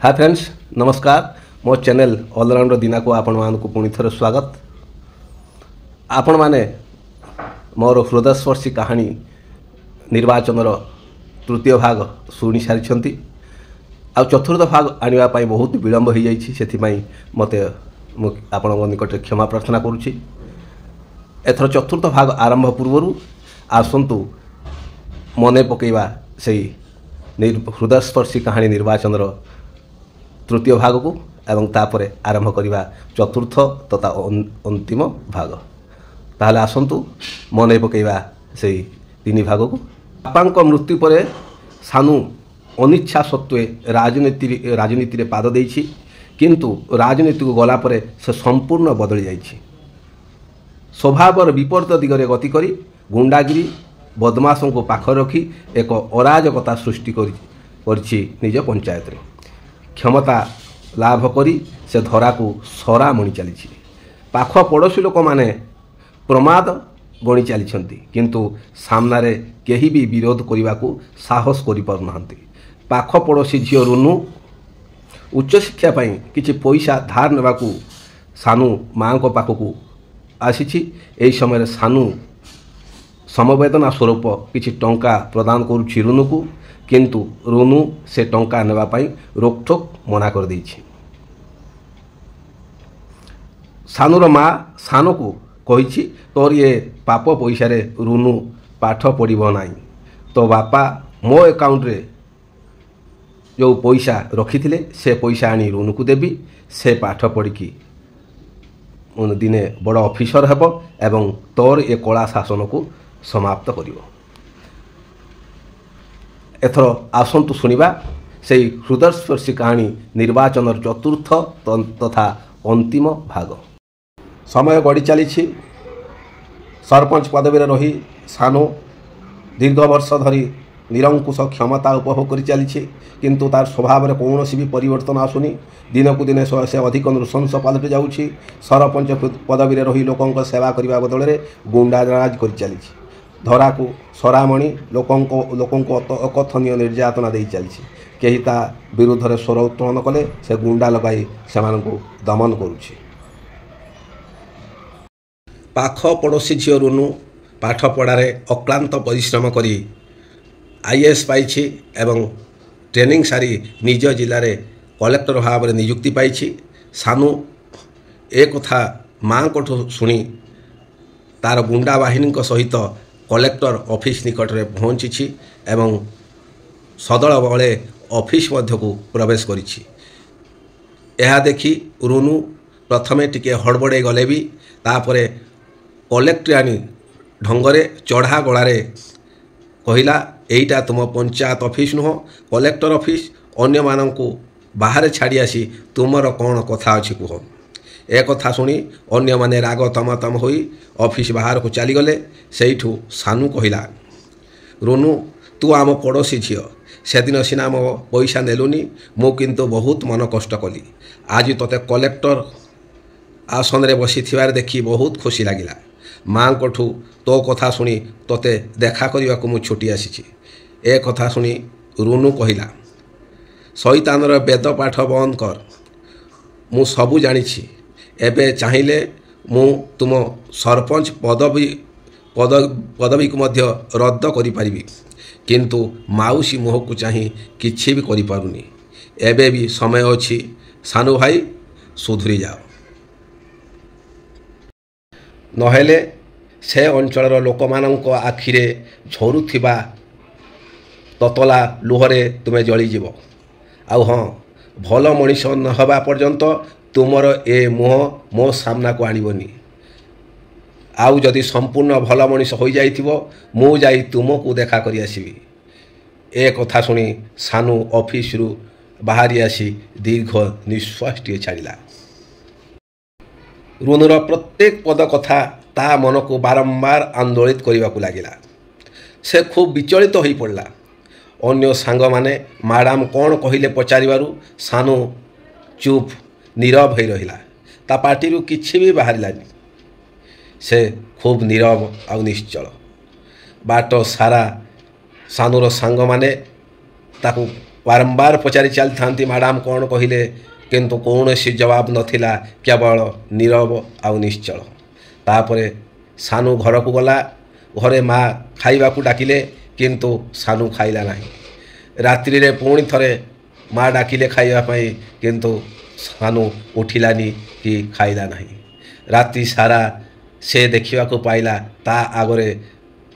Hi friends नमस्कार मो channel allrounder दिना को आपण मानक पुणी थर स्वागत। आपण माने मोर हृदयस्पर्शी कहानी निर्वाचन तृतीय भाग शुणी सारी आ चतुर्थ भाग आने बहुत विलंब हो जाई मत आपण निकट क्षमा प्रार्थना करुच्ची। एथर चतुर्थ भाग आरंभ पूर्व आसतु मन पकईवा से हृदयस्पर्शी कहानी निर्वाचन तृतीय भाग को एवं तापरे आरंभ करवा चतुर्थ तथा अंतिम भाग। ताहले आसतु मन पकईवा से तीन भाग को। बापा मृत्यु पर सानू अनिच्छा सत्वे राजनीति रे पाद देछि, किंतु राजनीति को गला परे से संपूर्ण बदली जाइछि। स्वभावर विपरीत दिगरे गति करी गुंडागिरी बदमाशों को पाखर रखी एक अराजकता सृष्टि करिछि निज पंचायत रे। क्षमता लाभ करी से धरा को सरा मणि चली। पाख पड़ोशी लोक माने प्रमाद गणी चली, किंतु सामने केही भी विरोध करने को साहस करि पारु नाहंती। पाख पड़ोशी झियो रुनु उच्च शिक्षा पाई किछि पैसा धार नेबा को सानू माँ को पाख को आसी। एही समय सानू समवेदना स्वरूप किछि टंका प्रदान करुछि रुनु को, किंतु रुनु से टंका नेबा पाई रोकठोक मना कर देछि। सानूर माँ सानो को कहिछि तोर ये पाप पैसा रे रुनु पाठ पढ़िबो नाही, तो बापा मो अकाउंट रे जो पैसा रखिथिले से पैसा आनी रुनु को देबी। से पाठ पढ़ी दिने बड़ ऑफिसर हेबो एवं तोर ए कला शासन को समाप्त करिवो। एथर आसंतु सुनिबा से हृदयस्पर्शी कहानी निर्वाचन चतुर्थ तथा अंतिम भाग। समय गड़ी चली। सरपंच पदवी रही सानो दीर्घ वर्ष धरी निरंकुश क्षमता उपभोग कर चली, किंतु तार स्वभाव में कौन भी परिवर्तन आसुनी। दिन को दिन से अधिक नृशंस पलटि जाऊँगी। सरपंच पदवी रही लोकों सेवा करने बदल में गुंडाराज कर चली। धरा को सरामणि लोकों अकथनीय निर्यातना दे चली। कहीं ता विरुद्ध में स्वर उत्तोलन कले से गुंडा लगाई से दमन करुछि। पाख पड़ोशी झील रुनु पाठ पढ़ारे अक्लांत परिश्रम करी आईएएस पाइछि एवं ट्रेनिंग सारी निज जिले में कलेक्टर भाव में नियुक्ति पाइछि। सानू एक कथा माँ को शुणी तार गुंडा बाहिनी सहित कलेक्टर ऑफिस निकट में पहुँची एवं सदल बले ऑफिस मध्य को प्रवेश करिछि। यह देखी रुनु प्रथमे टिके हड़बड़े गले भी तापरे कलेक्टरानी ढंगरे चढ़ा गलारे कहिला, एईटा तुम पंचायत ऑफिस नुह कलेक्टर ऑफिस। अन्य मानंकु बाहर छाड़ी आसी तुमर कौन कथा अछि कुह। ए कथा शुणी अन्य माने राग तम होई ऑफिस बाहर को चलीगले। सेठू सानू कहिला, रुनु तू आम पड़ोशी झील, से दिन सीना मो पैसा नेलुनी, मु किंतु बहुत मन कष्ट कली। आज तोते कलेक्टर आसन रे बसी थिवार देखी बहुत खुशी लागिला। माँ कोठू तो कथा शुणी तोते देखा करने को मु छुटी आसी। ए कथा शुणी रुनु कहिला, शैतानर वेद पाठ बंद कर, मु सबू जानिछि। एबे चाहिए मु तुम सरपंच पदवी को मध्य रद्द करि पारिबी, किंतु माउसी मुह को चाही किछि भी करि पारुनी। एबे भी समय अछि, सानू भाई सुधुरी जाओ, नहेले से अंचलर लोक मानक आखिरे झरुथिबा ततला लुहरे तुमे जली जीव। आउ हाँ, भल मनीष न हवा पर्यंत तुमर ए मुह मो सामना को आणिबनी। आउ जदि संपूर्ण भल मनीष हो जाइथिबो मु जाई तुमको देखा करि आसीबी। ए कथा शुणी सानू ऑफिस रु बाहरी आसी दीर्घ निश्वास टिए छाड़िला। रुनुर प्रत्येक पद कथा ता मन को बारंबार आंदोलित करने को लगिला। से खूब विचलित हो पड़ा। अन्य सांग माने मैडम कौन कहले पचारिबारु सानू चुप नीरव हो रहिला। ता पार्टी किछि भी बाहरिलानी। से खूब नीरव आ निश्चल बाट सारा सानूर सांग माने ताकू ବାରମ୍ବାର ପଚାରି ଚାଲିଥାନ୍ତି ମ୍ୟାଡ଼ାମ୍ କ'ଣ କହିଲେ, କିନ୍ତୁ କୌଣସି ଜବାବ ନଥିଲା, କେବଳ ନୀରବ ଆଉ ନିଶ୍ଚଳ। ତାପରେ ସାନୁ ଘରକୁ ଗଲା। ଘରେ ମା ଖାଇବାକୁ ଡାକିଲେ, କିନ୍ତୁ ସାନୁ ଖାଇଲା ନାହିଁ। ରାତ୍ରିରେ ପୁଣି ଥରେ ମା ଡାକିଲେ ଖାଇବା ପାଇଁ, କିନ୍ତୁ ସାନୁ ଉଠିଲାନି କି ଖାଇଲା ନାହିଁ। ରାତି ସାରା ସେ ଦେଖିବାକୁ ପାଇଲା ତା ଆଗରେ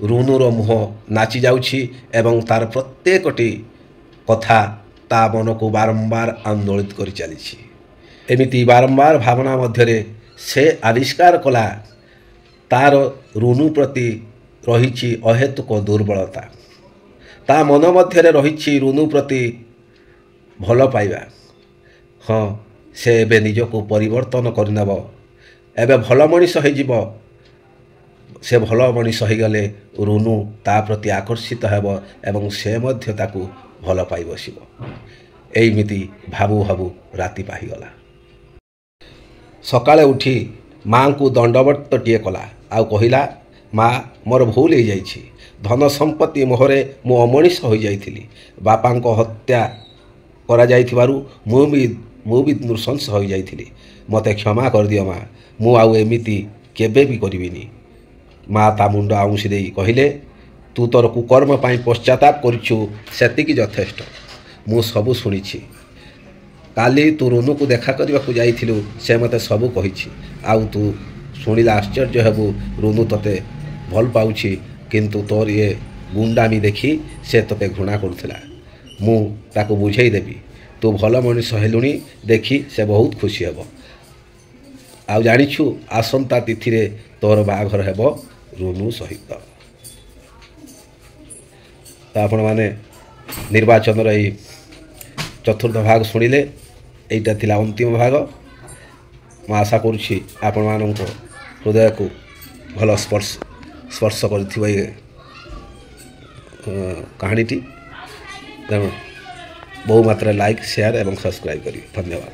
ରୁନୁର ମୁହଁ ନାଚି ଯାଉଛି ଏବଂ ତାର ପ୍ରତ୍ୟେକଟି କଥା ତା ମନକୁ ବାରମ୍ବାର ଆନ୍ଦୋଳିତ କରି ଚାଲିଛି। ଏମିତି ବାରମ୍ବାର ଭାବନା ମଧ୍ୟରେ ସେ ଆବିଷ୍କାର କଲା ତାର ରୁନୁ ପ୍ରତି ରହିଛି ଅହେତୁକ ଦୁର୍ବଳତା। ତା ମନ ମଧ୍ୟରେ ରହିଛି ରୁନୁ ପ୍ରତି ଭଲ ପାଇବା। ହଁ, ସେ ଏବେ ନିଜକୁ ପରିବର୍ତ୍ତନ କରିନେବ, ଏବେ ଭଲ ମଣିଷ ହେଇଯିବ। ସେ ଭଲ ମଣିଷ ହେଇଗଲେ ରୁନୁ ତା ପ୍ରତି ଆକର୍ଷିତ ହେବ ଏବଂ ସେ ମଧ୍ୟ ତାକୁ ଭଲ ପାଇ ବସିବ। ଏଇମିତି ଭାବୁ ଭାବୁ ରାତି ପାହିଗଲା। ସକାଳେ ଉଠି ମାଆଙ୍କୁ ଦଣ୍ଡବତଟିଏ କଲା ଆଉ କହିଲା, ମା, ମୋର ଭୁଲ ହେଇଯାଇଛି। ଧନ ସମ୍ପତ୍ତି ମୋହରେ ମୁଁ ଅମଣିଷ ହୋଇଯାଇଥିଲି। ବାପାଙ୍କ ହତ୍ୟା କରାଯାଇଥିବାରୁ ମୁଁ ବି ନୃଶଂସ ହୋଇଯାଇଥିଲି। ମୋତେ କ୍ଷମା କରିଦିଅ ମା, ମୁଁ ଆଉ ଏମିତି କେବେ ବି କରିବିନି। ମା ତା ମୁଣ୍ଡ ଆଉଁସି ଦେଇ କହିଲେ, ତୁ ତୋର କୁକର୍ମ ପାଇଁ ପଶ୍ଚାତାପ କରିଛୁ, ସେତିକି ଯଥେଷ୍ଟ। ମୁଁ ସବୁ ଶୁଣିଛି। କାଲି ତୁ ରୁନୁକୁ ଦେଖା କରିବାକୁ ଯାଇଥିଲୁ, ସେ ମୋତେ ସବୁ କହିଛି। ଆଉ ତୁ ଶୁଣିଲେ ଆଶ୍ଚର୍ଯ୍ୟ ହେବୁ, ରୁନୁ ତୋତେ ଭଲ ପାଉଛି, କିନ୍ତୁ ତୋର ଇଏ ଗୁଣ୍ଡାମି ଦେଖି ସେ ତୋତେ ଘୃଣା କରୁଥିଲା। ମୁଁ ତାକୁ ବୁଝେଇ ଦେବି। ତୁ ଭଲ ମଣିଷ ହେଲୁଣି ଦେଖି ସେ ବହୁତ ଖୁସି ହେବ। ଆଉ ଜାଣିଛୁ, ଆସନ୍ତା ତିଥିରେ ତୋର ବାହାଘର ହେବ ରୁନୁ ସହିତ। ତ ଆପଣମାନେ ନିର୍ବାଚନର ଏହି ଚତୁର୍ଥ ଭାଗ ଶୁଣିଲେ। এইটা ଥିଲା ଅନ୍ତିମ ଭାଗ। ମୁଁ ଆଶା କରୁଛି ଆପଣମାନଙ୍କ ହୃଦୟକୁ ଭଲ ସ୍ପର୍ଶ କରିଥିବ ଏ କାହାଣୀଟି। ତେଣୁ ବହୁ ମାତ୍ରାରେ ଲାଇକ୍, ସେୟାର ଏବଂ ସବସ୍କ୍ରାଇବ୍ କରିବେ। ଧନ୍ୟବାଦ।